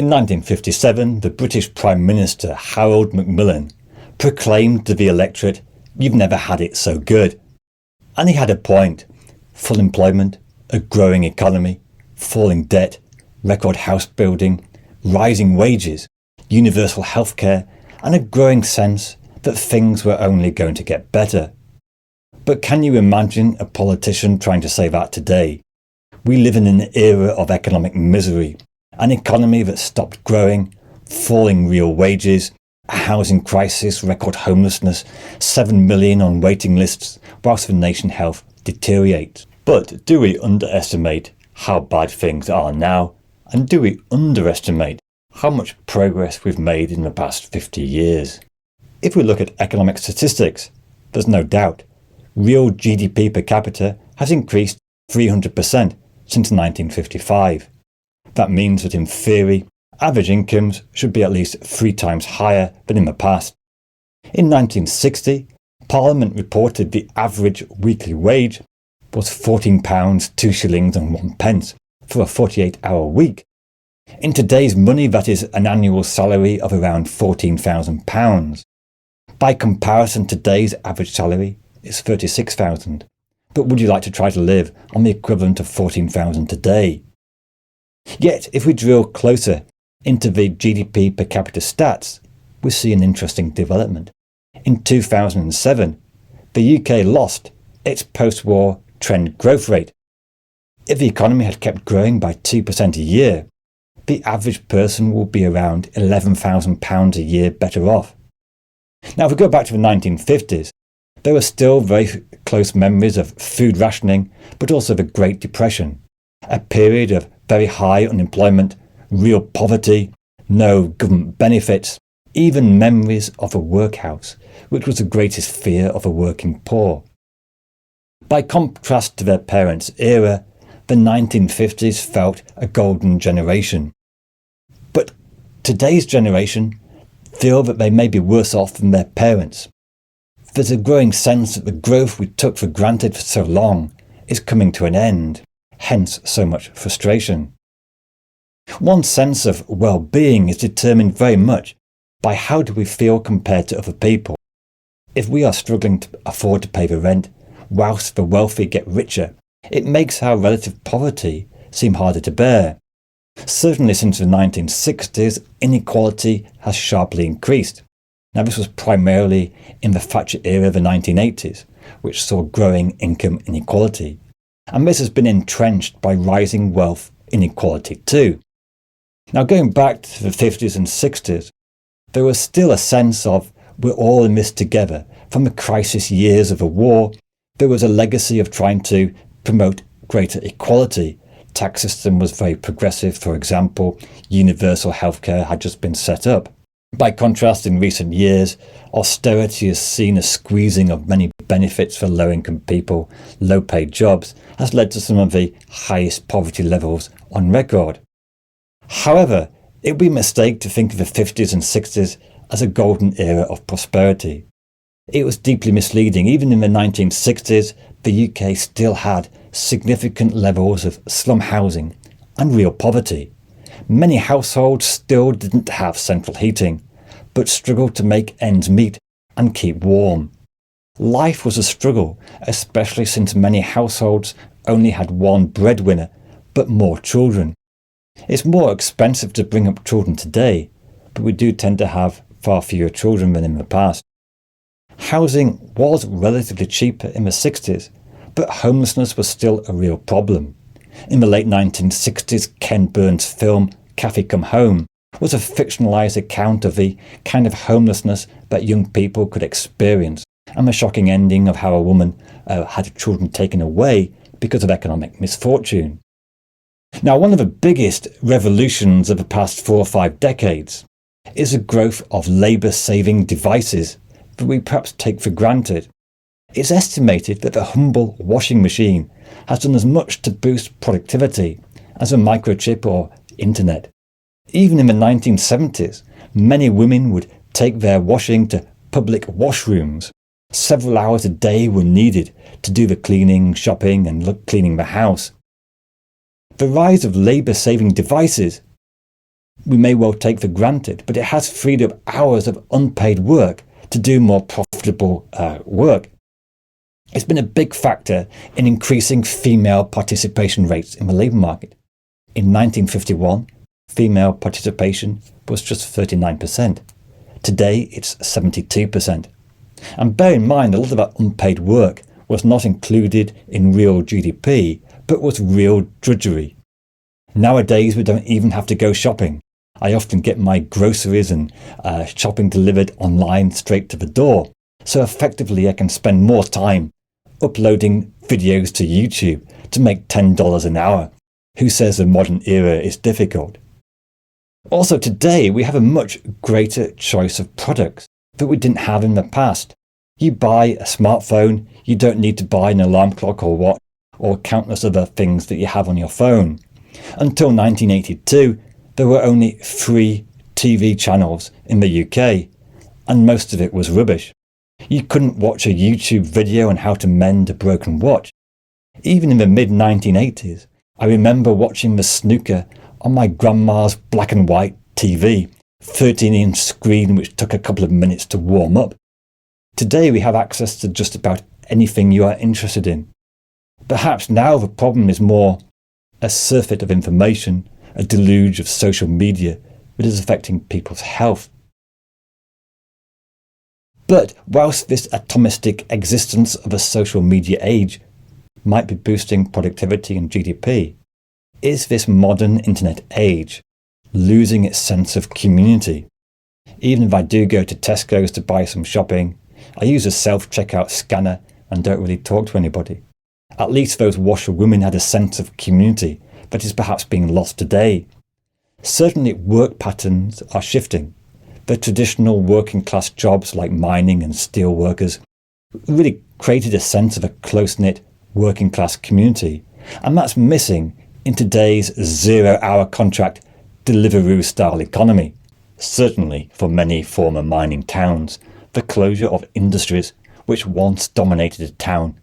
In 1957, the British Prime Minister Harold Macmillan proclaimed to the electorate, "You've never had it so good." And he had a point. Full employment, a growing economy, falling debt, record house building, rising wages, universal healthcare, and a growing sense that things were only going to get better. But can you imagine a politician trying to say that today? We live in an era of economic misery, an economy that stopped growing, falling real wages, a housing crisis, record homelessness, 7 million on waiting lists, whilst the nation's health deteriorates. But do we underestimate how bad things are now? And do we underestimate how much progress we've made in the past 50 years? If we look at economic statistics, there's no doubt real GDP per capita has increased 300% since 1955. That means that in theory, average incomes should be at least 3 times higher than in the past. In 1960, Parliament reported the average weekly wage was £14, 2 shillings and 1 pence for a 48-hour week. In today's money, that is an annual salary of around £14,000. By comparison, today's average salary is £36,000. But would you like to try to live on the equivalent of £14,000 today? Yet, if we drill closer into the GDP per capita stats, we see an interesting development. In 2007, the UK lost its post-war trend growth rate. If the economy had kept growing by 2% a year, the average person will be around £11,000 a year better off. Now, if we go back to the 1950s, there were still very close memories of food rationing, but also the Great Depression, a period of very high unemployment, real poverty, no government benefits, even memories of a workhouse, which was the greatest fear of the working poor. By contrast to their parents' era, the 1950s felt a golden generation. But today's generation feel that they may be worse off than their parents. There's a growing sense that the growth we took for granted for so long is coming to an end, hence so much frustration. One's sense of well-being is determined very much by how do we feel compared to other people. If we are struggling to afford to pay the rent, whilst the wealthy get richer, it makes our relative poverty seem harder to bear. Certainly since the 1960s, inequality has sharply increased. Now, this was primarily in the Thatcher era of the 1980s, which saw growing income inequality. And this has been entrenched by rising wealth inequality too. Now, going back to the 50s and 60s, there was still a sense of we're all in this together. From the crisis years of the war, there was a legacy of trying to promote greater equality. Tax system was very progressive. For example, universal healthcare had just been set up. By contrast, in recent years, austerity has seen a squeezing of many benefits for low-income people. Low-paid jobs has led to some of the highest poverty levels on record. However, it would be a mistake to think of the 50s and 60s as a golden era of prosperity. It was deeply misleading. Even in the 1960s, the UK still had significant levels of slum housing and real poverty. Many households still didn't have central heating, but struggled to make ends meet and keep warm. Life was a struggle, especially since many households only had one breadwinner, but more children. It's more expensive to bring up children today, but we do tend to have far fewer children than in the past. Housing was relatively cheaper in the 60s, but homelessness was still a real problem. In the late 1960s, Ken Burns' film Cathy Come Home was a fictionalised account of the kind of homelessness that young people could experience, and the shocking ending of how a woman had children taken away because of economic misfortune. Now, one of the biggest revolutions of the past 4 or 5 decades is the growth of labour-saving devices that we perhaps take for granted. It's estimated that the humble washing machine has done as much to boost productivity as a microchip or internet. Even in the 1970s, many women would take their washing to public washrooms. Several hours a day were needed to do the cleaning, shopping and cleaning the house. The rise of labour-saving devices we may well take for granted, but it has freed up hours of unpaid work to do more profitable work. It's been a big factor in increasing female participation rates in the labour market. In 1951, female participation was just 39%. Today, it's 72%. And bear in mind, a lot of that unpaid work was not included in real GDP, but was real drudgery. Nowadays, we don't even have to go shopping. I often get my groceries and shopping delivered online straight to the door. So effectively, I can spend more time uploading videos to YouTube to make $10 an hour. Who says the modern era is difficult? Also today, we have a much greater choice of products that we didn't have in the past. You buy a smartphone, you don't need to buy an alarm clock or watch or countless other things that you have on your phone. Until 1982, there were only 3 TV channels in the UK, and most of it was rubbish. You couldn't watch a YouTube video on how to mend a broken watch. Even in the mid-1980s, I remember watching the snooker on my grandma's black and white TV, 13-inch screen which took a couple of minutes to warm up. Today we have access to just about anything you are interested in. Perhaps now the problem is more a surfeit of information, a deluge of social media that is affecting people's health. But whilst this atomistic existence of a social media age might be boosting productivity and GDP, is this modern internet age losing its sense of community? Even if I do go to Tesco's to buy some shopping, I use a self-checkout scanner and don't really talk to anybody. At least those washerwomen had a sense of community that is perhaps being lost today. Certainly work patterns are shifting. The traditional working class jobs like mining and steel workers really created a sense of a close-knit working class community, and that's missing in today's 0-hour contract Deliveroo style economy. Certainly for many former mining towns, the closure of industries which once dominated a town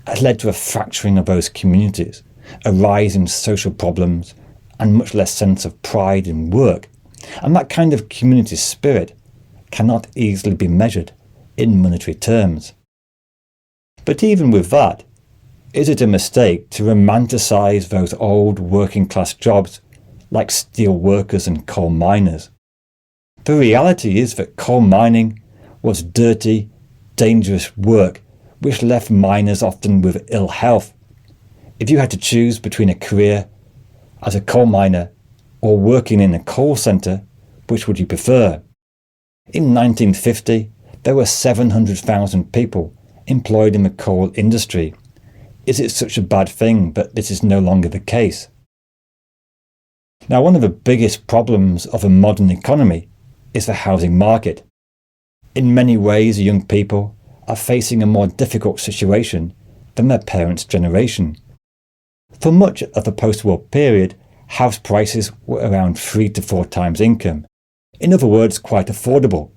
has led to a fracturing of those communities, a rise in social problems, and much less sense of pride in work. And that kind of community spirit cannot easily be measured in monetary terms. But even with that, is it a mistake to romanticize those old working class jobs like steel workers and coal miners? The reality is that coal mining was dirty, dangerous work which left miners often with ill health. If you had to choose between a career as a coal miner or working in a coal centre, which would you prefer? In 1950, there were 700,000 people employed in the coal industry. Is it such a bad thing that this is no longer the case? Now, one of the biggest problems of a modern economy is the housing market. In many ways, young people are facing a more difficult situation than their parents' generation. For much of the post-war period, house prices were around 3 to 4 times income. In other words, quite affordable.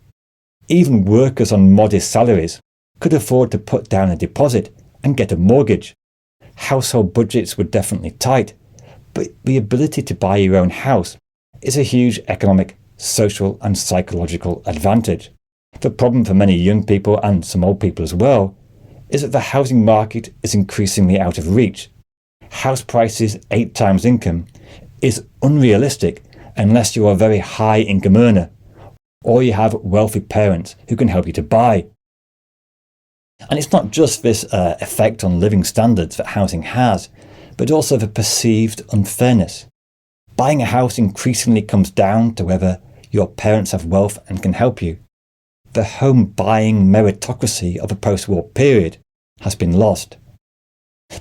Even workers on modest salaries could afford to put down a deposit and get a mortgage. Household budgets were definitely tight, but the ability to buy your own house is a huge economic, social and psychological advantage. The problem for many young people, and some old people as well, is that the housing market is increasingly out of reach. House prices 8 times income is unrealistic unless you are a very high income earner or you have wealthy parents who can help you to buy. And it's not just this effect on living standards that housing has, but also the perceived unfairness. Buying a house increasingly comes down to whether your parents have wealth and can help you. The home buying meritocracy of a post-war period has been lost.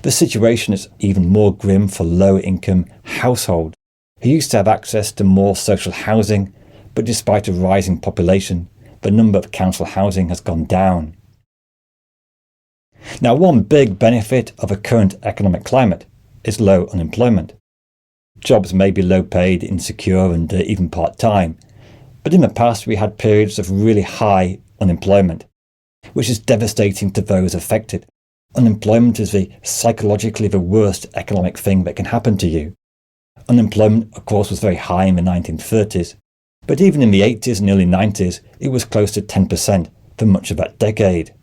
The situation is even more grim for low-income households who used to have access to more social housing, but despite a rising population, the number of council housing has gone down. Now, one big benefit of a current economic climate is low unemployment. Jobs may be low paid, insecure and even part-time, but in the past we had periods of really high unemployment, which is devastating to those affected. Unemployment is psychologically the worst economic thing that can happen to you. Unemployment, of course, was very high in the 1930s, but even in the 80s and early 90s, it was close to 10% for much of that decade.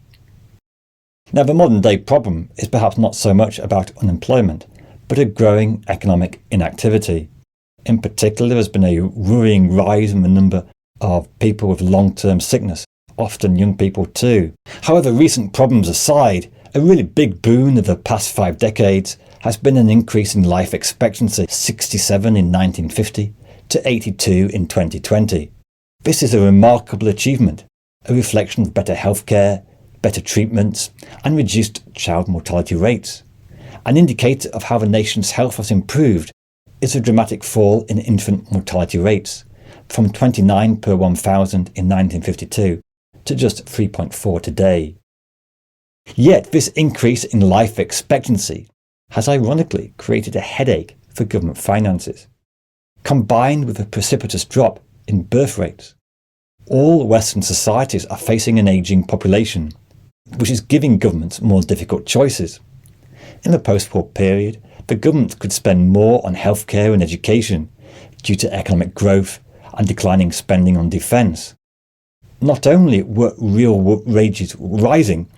Now, the modern day problem is perhaps not so much about unemployment, but a growing economic inactivity. In particular, there has been a worrying rise in the number of people with long-term sickness, often young people too. However, recent problems aside, a really big boon of the past 5 decades has been an increase in life expectancy, 67 in 1950 to 82 in 2020. This is a remarkable achievement, a reflection of better healthcare, better treatments, and reduced child mortality rates. An indicator of how the nation's health has improved is a dramatic fall in infant mortality rates, from 29 per 1,000 in 1952 to just 3.4 today. Yet this increase in life expectancy has ironically created a headache for government finances. Combined with a precipitous drop in birth rates, all Western societies are facing an ageing population, which is giving governments more difficult choices. In the post-war period, the government could spend more on healthcare and education due to economic growth and declining spending on defence. Not only were real wages rising,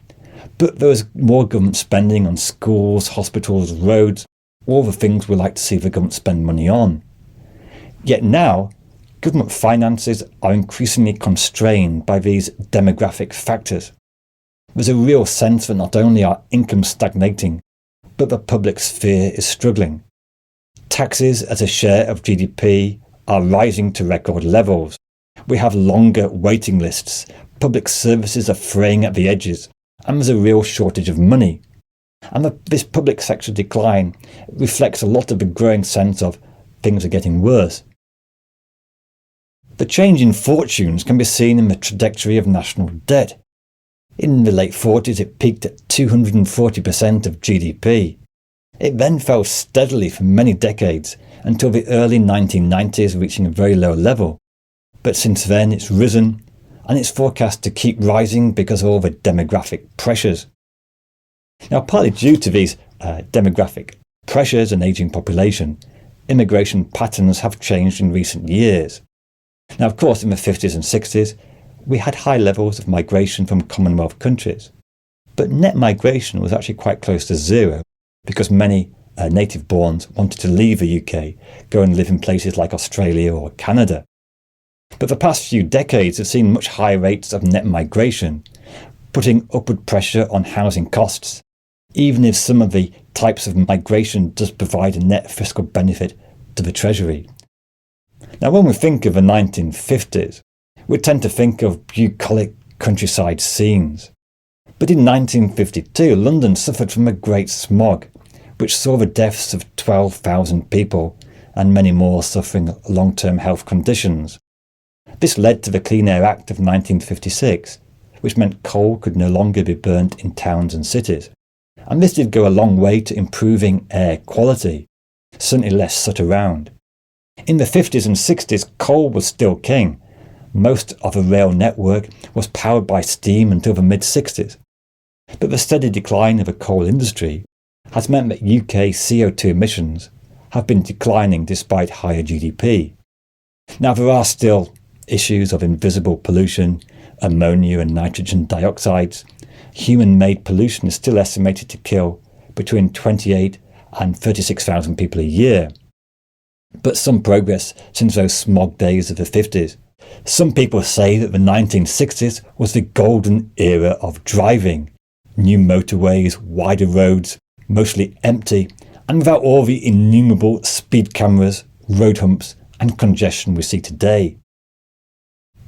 but there was more government spending on schools, hospitals, roads, all the things we like to see the government spend money on. Yet now, government finances are increasingly constrained by these demographic factors. There's a real sense that not only are incomes stagnating, but the public sphere is struggling. Taxes as a share of GDP are rising to record levels. We have longer waiting lists, public services are fraying at the edges, and there's a real shortage of money. And this public sector decline reflects a lot of the growing sense of things are getting worse. The change in fortunes can be seen in the trajectory of national debt. In the late 40s, it peaked at 240% of GDP. It then fell steadily for many decades until the early 1990s, reaching a very low level. But since then, it's risen, and it's forecast to keep rising because of all the demographic pressures. Now, partly due to these demographic pressures and ageing population, immigration patterns have changed in recent years. Now, of course, in the 50s and 60s, we had high levels of migration from Commonwealth countries, but net migration was actually quite close to zero because many native-borns wanted to leave the UK, go and live in places like Australia or Canada. But the past few decades have seen much higher rates of net migration, putting upward pressure on housing costs, even if some of the types of migration does provide a net fiscal benefit to the Treasury. Now, when we think of the 1950s, we tend to think of bucolic countryside scenes. But in 1952, London suffered from a great smog, which saw the deaths of 12,000 people and many more suffering long-term health conditions. This led to the Clean Air Act of 1956, which meant coal could no longer be burnt in towns and cities. And this did go a long way to improving air quality, certainly less soot around. In the 50s and 60s, coal was still king. Most of the rail network was powered by steam until the mid-60s. But the steady decline of the coal industry has meant that UK CO2 emissions have been declining despite higher GDP. Now, there are still issues of invisible pollution, ammonia and nitrogen dioxides. Human-made pollution is still estimated to kill between 28 and 36,000 people a year. But some progress since those smog days of the 50s. Some people say that the 1960s was the golden era of driving. New motorways, wider roads, mostly empty, and without all the innumerable speed cameras, road humps, and congestion we see today.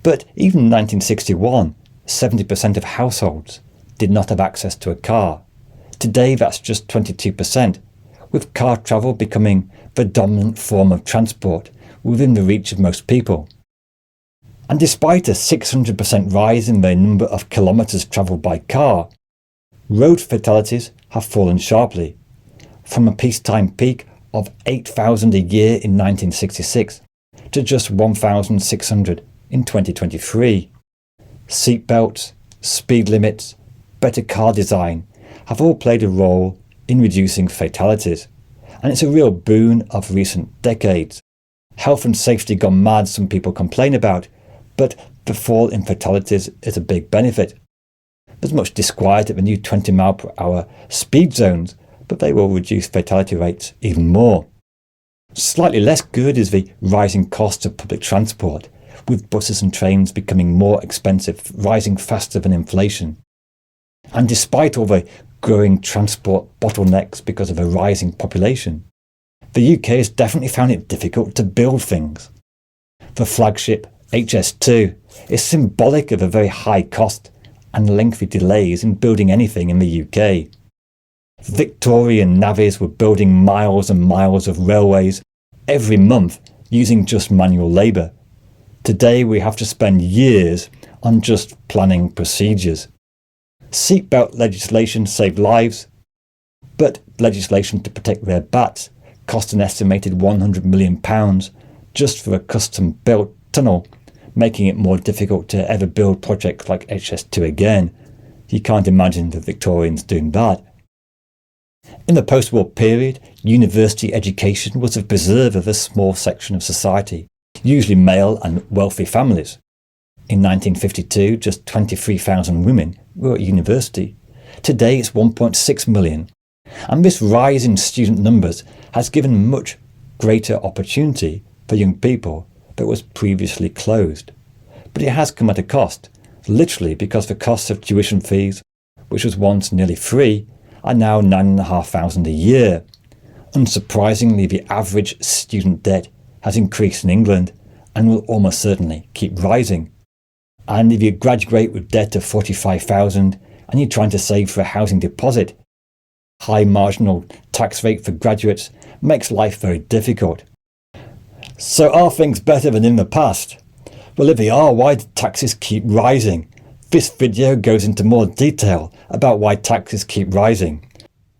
But even in 1961, 70% of households did not have access to a car. Today that's just 22%, with car travel becoming the dominant form of transport within the reach of most people. And despite a 600% rise in the number of kilometres travelled by car, road fatalities have fallen sharply, from a peacetime peak of 8,000 a year in 1966 to just 1,600 in 2023. Seatbelts, speed limits, better car design have all played a role in reducing fatalities, and it's a real boon of recent decades. Health and safety gone mad, some people complain about, but the fall in fatalities is a big benefit. There's much disquiet at the new 20 mile per hour speed zones, but they will reduce fatality rates even more. Slightly less good is the rising cost of public transport, with buses and trains becoming more expensive, rising faster than inflation. And despite all the growing transport bottlenecks because of a rising population, the UK has definitely found it difficult to build things. The flagship HS2 is symbolic of a very high cost and lengthy delays in building anything in the UK. Victorian navvies were building miles and miles of railways every month using just manual labour. Today we have to spend years on just planning procedures. Seatbelt legislation saved lives, but legislation to protect their bats cost an estimated £100 million just for a custom-built tunnel, making it more difficult to ever build projects like HS2 again. You can't imagine the Victorians doing that. In the post-war period, university education was the preserve of a small section of society, usually male and wealthy families. In 1952, just 23,000 women were at university. Today it's 1.6 million. And this rise in student numbers has given much greater opportunity for young people that was previously closed. But it has come at a cost, literally because the costs of tuition fees, which was once nearly free, are now £9,500 a year. Unsurprisingly, the average student debt has increased in England and will almost certainly keep rising. And if you graduate with debt of £45,000 and you're trying to save for a housing deposit, high marginal tax rate for graduates makes life very difficult. So are things better than in the past? Well, if they are, why do taxes keep rising? This video goes into more detail about why taxes keep rising.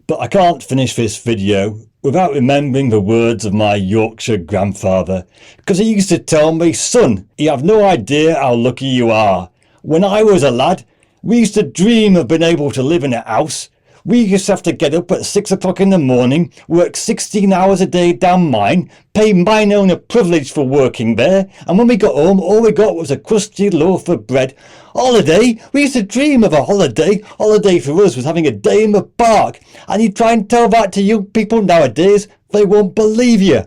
But I can't finish this video without remembering the words of my Yorkshire grandfather, because he used to tell me, "Son, you have no idea how lucky you are. When I was a lad, we used to dream of being able to live in a house. We used to have to get up at 6 o'clock in the morning, work 16 hours a day down mine, pay mine owner privilege for working there, and when we got home, all we got was a crusty loaf of bread. Holiday? We used to dream of a holiday. Holiday for us was having a day in the park. And you try and tell that to young people nowadays, they won't believe you."